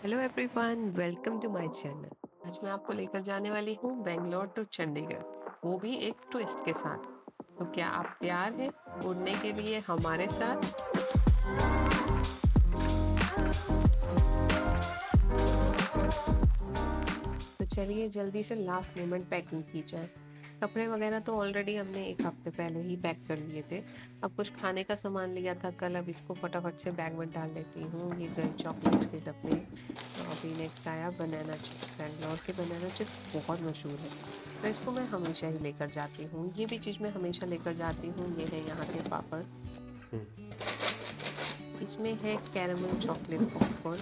Hello everyone, welcome to my channel. आज मैं आपको लेकर जाने वाली हूँ बेंगलोर टू चंडीगढ़, वो भी एक ट्विस्ट के साथ। तो क्या आप तैयार हैं उड़ने के लिए हमारे साथ? तो चलिए जल्दी से लास्ट मोमेंट पैकिंग की जाए। कपड़े वगैरह तो ऑलरेडी हमने एक हफ्ते पहले ही पैक कर लिए थे। अब कुछ खाने का सामान लिया था कल, अब इसको फटाफट से बैग में डाल लेती हूँ। ये गए चॉकलेट्स के डब्बे। तो अभी नेक्स्ट आया बनाना चिप्स। बैंगलोर के बनाना चिप्स बहुत मशहूर है, तो इसको मैं हमेशा ही लेकर जाती हूँ। ये भी चीज़ मैं हमेशा लेकर जाती हूँ, ये है यहाँ के पापड़। इसमें है कैरमल चॉकलेट पॉपकॉर्न।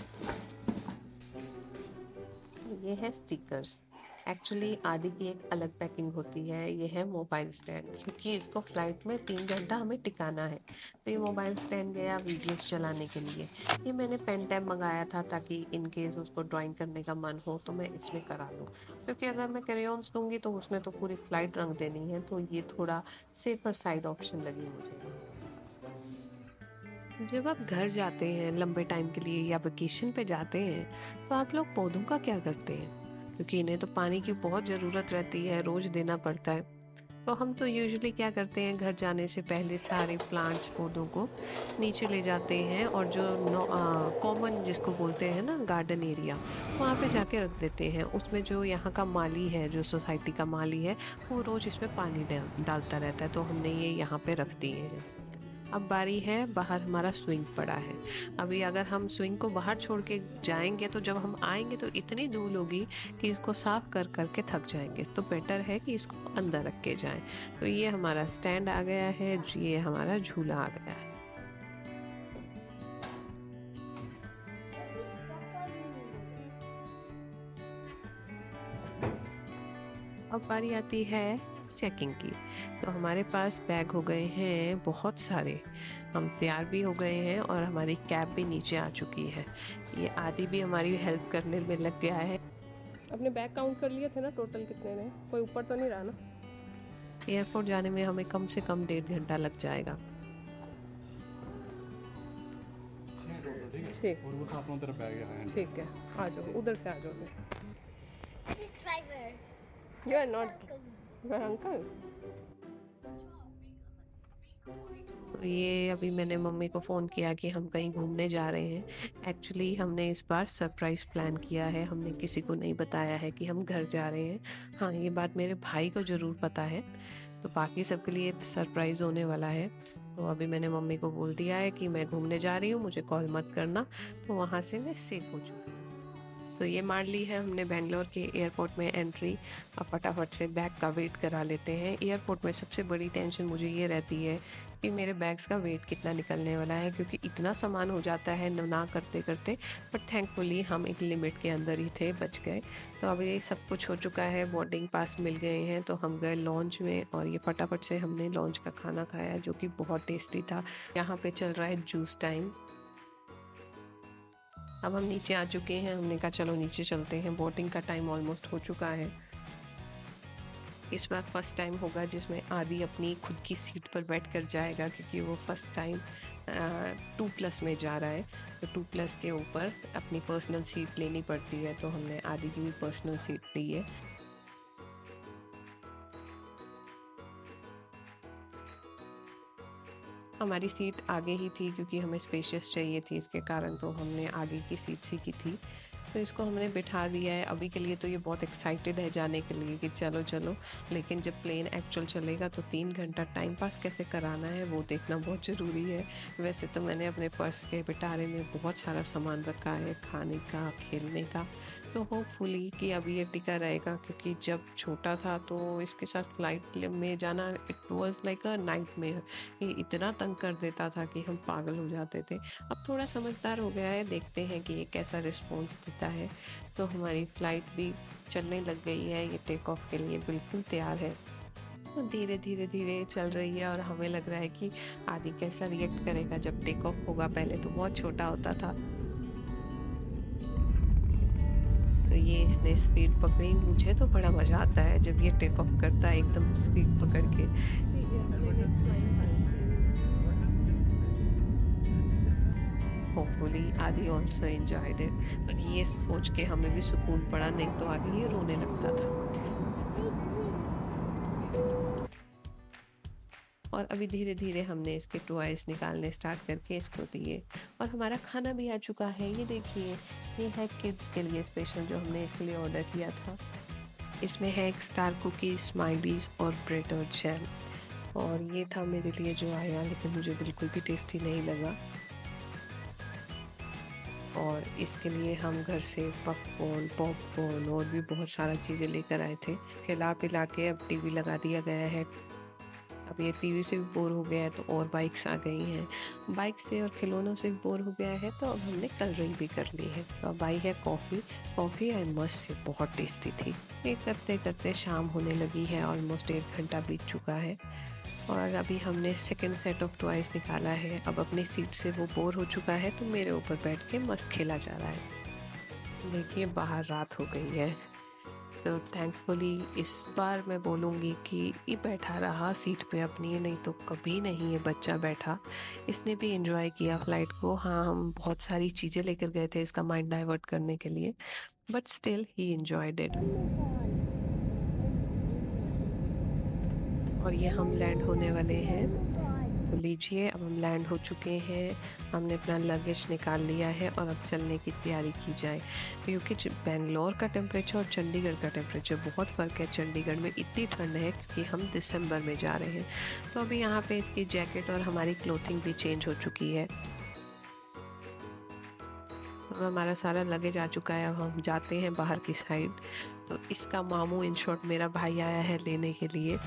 ये है स्टिकर्स। एक्चुअली आदि की एक अलग पैकिंग होती है। ये है मोबाइल स्टैंड, क्योंकि इसको फ्लाइट में 3 घंटा हमें टिकाना है। तो ये मोबाइल स्टैंड गया वीडियोस चलाने के लिए। ये मैंने पेन टैब मंगाया था ताकि इन केस उसको ड्राइंग करने का मन हो तो मैं इसमें करा लूँ, क्योंकि अगर मैं क्रेयॉन्स लूँगी तो उसमें तो पूरी फ्लाइट रंग देनी है। तो ये थोड़ा सेफर साइड ऑप्शन लगी मुझे। जब आप घर जाते हैं लंबे टाइम के लिए या वेकेशन पे जाते हैं, तो आप लोग पौधों का क्या करते हैं? क्योंकि इन्हें तो पानी की बहुत ज़रूरत रहती है, रोज देना पड़ता है। तो हम तो यूजुअली क्या करते हैं, घर जाने से पहले सारे प्लांट्स पौधों को नीचे ले जाते हैं और जो कॉमन जिसको बोलते हैं ना गार्डन एरिया, वहाँ पे जाके रख देते हैं। उसमें जो यहाँ का माली है, जो सोसाइटी का माली है, वो रोज़ इसमें पानी डालता रहता है। तो हमने ये यहाँ पे रख दिए हैं। अब बारी है, बाहर हमारा स्विंग पड़ा है। अभी अगर हम स्विंग को बाहर छोड़ के जाएंगे तो जब हम आएंगे तो इतनी धूल होगी कि इसको साफ कर करके थक जाएंगे। तो बेटर है कि इसको अंदर रख के जाएं। तो ये हमारा स्टैंड आ गया है, ये हमारा झूला आ गया है। अब बारी आती है चेकिंग की। तो हमारे पास बैग हो गए हैं बहुत सारे। हम तैयार भी हो गए हैं और हमारी कैब भी नीचे आ चुकी है। ये आदि भी हमारी हेल्प करने में लग गया है। अपने बैग काउंट कर लिए थे ना, टोटल कितने ने? कोई ऊपर तो नहीं रहा ना? एयरपोर्ट जाने में हमें कम से कम 1.5 घंटा लग जाएगा। ठीक। और वो तो अपना तरफ बैग है। ठीक है, आ जाओ, उधर से आ जाओ। This driver. You are not your uncle. तो ये अभी मैंने मम्मी को फ़ोन किया कि हम कहीं घूमने जा रहे हैं। एक्चुअली हमने इस बार सरप्राइज़ प्लान किया है, हमने किसी को नहीं बताया है कि हम घर जा रहे हैं। हाँ, ये बात मेरे भाई को ज़रूर पता है, तो बाकी सबके लिए सरप्राइज़ होने वाला है। तो अभी मैंने मम्मी को बोल दिया है कि मैं घूमने जा रही हूँ, मुझे कॉल मत करना। तो वहाँ से मैं सेफ हो चुकी हूँ। तो ये मार ली है हमने बेंगलोर के एयरपोर्ट में एंट्री। अब फटाफट से बैग का वेट करा लेते हैं। एयरपोर्ट में सबसे बड़ी टेंशन मुझे ये रहती है कि मेरे बैग्स का वेट कितना निकलने वाला है, क्योंकि इतना सामान हो जाता है ना करते करते। बट थैंकफुली हम एक लिमिट के अंदर ही थे, बच गए। तो अब ये सब कुछ हो चुका है, बोर्डिंग पास मिल गए हैं। तो हम गए लॉन्च में और ये फटाफट से हमने लॉन्च का खाना खाया, जो कि बहुत टेस्टी था। यहाँ पे चल रहा है जूस टाइम। अब हम नीचे आ चुके हैं, हमने कहा चलो नीचे चलते हैं, बोटिंग का टाइम ऑलमोस्ट हो चुका है। इस बार फर्स्ट टाइम होगा जिसमें आदि अपनी खुद की सीट पर बैठ कर जाएगा, क्योंकि वो फर्स्ट टाइम 2+ में जा रहा है। तो 2+ के ऊपर अपनी पर्सनल सीट लेनी पड़ती है। तो हमने आदि की भी पर्सनल सीट ली है। हमारी सीट आगे ही थी क्योंकि हमें स्पेशियस चाहिए थी, इसके कारण तो हमने आगे की सीट सी की थी। तो इसको हमने बिठा दिया है। अभी के लिए तो ये बहुत एक्साइटेड है जाने के लिए कि चलो चलो, लेकिन जब प्लेन एक्चुअल चलेगा तो 3 घंटा टाइम पास कैसे कराना है वो देखना बहुत ज़रूरी है। वैसे तो मैंने अपने पर्स के पिटारे में बहुत सारा सामान रखा है, खाने का, खेलने का। तो होपफुली कि अभी ये टिका रहेगा, क्योंकि जब छोटा था तो इसके साथ फ्लाइट में जाना it was like a nightmare. ये इतना तंग कर देता था कि हम पागल हो जाते थे। अब थोड़ा समझदार हो गया है, देखते हैं कि ये कैसा रिस्पॉन्स देता है। तो हमारी फ़्लाइट भी चलने लग गई है, ये टेक ऑफ के लिए बिल्कुल तैयार है। तो धीरे धीरे धीरे चल रही है और हमें लग रहा है कि आदि कैसा रिएक्ट करेगा जब टेक ऑफ होगा। पहले तो बहुत छोटा होता था। तो ये इसने स्पीड पकड़ी, मुझे तो बड़ा मज़ा आता है जब ये टेक ऑफ करता है एकदम स्पीड पकड़ के। थैंकफुली आदि ऑल्सो एंजॉयड इट। पर ये सोच के हमें भी सुकून पड़ा, नहीं तो आगे ये रोने लगता था। और अभी धीरे धीरे हमने इसके टॉयज निकालने स्टार्ट करके इसको दिए। और हमारा खाना भी आ चुका है, ये देखिए, ये है किड्स के लिए स्पेशल जो हमने इसके लिए ऑर्डर किया था। इसमें है एक स्टार कुकीज, स्माइलीज और ब्रेड और जैम। और ये था मेरे लिए जो आया, लेकिन मुझे बिल्कुल भी टेस्टी नहीं लगा। और इसके लिए हम घर से पॉपकॉर्न और भी बहुत सारा चीज़ें लेकर आए थे। खिला पिला के अब टीवी लगा दिया गया है। अब ये टीवी से भी बोर हो गया है तो और बाइक्स आ गई हैं। बाइक से और खिलौनों से भी बोर हो गया है तो अब हमने कलरिंग भी कर ली है। तो अब आई है कॉफ़ी आई मस्ट से बहुत टेस्टी थी। ये करते करते शाम होने लगी है, ऑलमोस्ट 1 घंटा बीत चुका है। और अभी हमने सेकंड सेट ऑफ टॉयज निकाला है। अब अपनी सीट से वो बोर हो चुका है तो मेरे ऊपर बैठ के मस्त खेला जा रहा है। देखिए बाहर रात हो गई है, तो थैंकफुली इस बार मैं बोलूँगी कि ये बैठा रहा सीट पे अपनी, नहीं तो कभी नहीं ये बच्चा बैठा। इसने भी एंजॉय किया फ़्लाइट को। हाँ, हम बहुत सारी चीज़ें लेकर गए थे इसका माइंड डाइवर्ट करने के लिए, but still he enjoyed it. और ये हम लैंड होने वाले हैं, तो लीजिए अब हम लैंड हो चुके हैं। हमने अपना लगेज निकाल लिया है और अब चलने की तैयारी की जाए, क्योंकि बेंगलोर का टेम्परेचर और चंडीगढ़ का टेम्परेचर बहुत फ़र्क है। चंडीगढ़ में इतनी ठंड है क्योंकि हम दिसंबर में जा रहे हैं। तो अभी यहाँ पे इसकी जैकेट और हमारी क्लोथिंग भी चेंज हो चुकी है। अब हमारा सारा लगेज आ चुका है। अब हम जाते हैं बाहर की साइड। तो इसका मामू, इन शॉर्ट मेरा भाई, आया है लेने के लिए।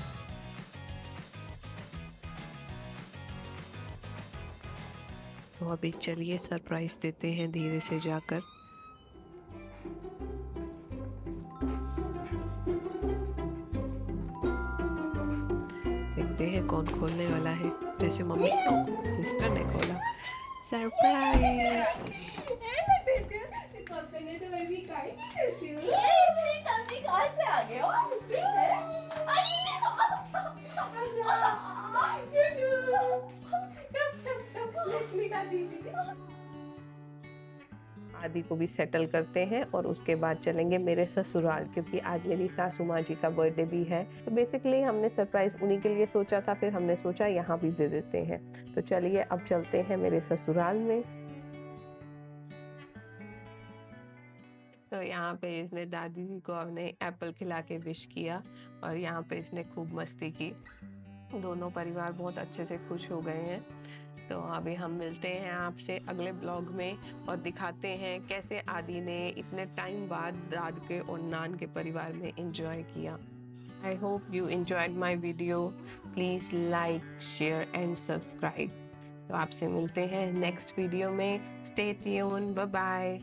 तो अभी चलिए सरप्राइज देते हैं धीरे से जाकर। देखते हैं कौन खोलने वाला है। जैसे मम्मी, सिस्टर ने खोला। सरप्राइज। आदि को भी सेटल करते हैं और उसके बाद चलेंगे मेरे ससुराल, क्योंकि आज मेरी सासू माँ जी का बर्थडे भी है। तो बेसिकली हमने सरप्राइज उन्हीं के लिए सोचा था, फिर हमने सोचा यहाँ भी दे देते हैं। तो चलिए अब चलते हैं मेरे ससुराल में। तो यहाँ पे इसने दादी जी को अपने एप्पल खिला के विश किया और यहाँ पे इसने खूब मस्ती की। दोनों परिवार बहुत अच्छे से खुश हो गए हैं। तो अभी हम मिलते हैं आपसे अगले ब्लॉग में और दिखाते हैं कैसे आदि ने इतने टाइम बाद दादके और नान के परिवार में एंजॉय किया। I hope you enjoyed my video. Please like, share and subscribe. तो आपसे मिलते हैं नेक्स्ट वीडियो में। Stay tune, bye bye.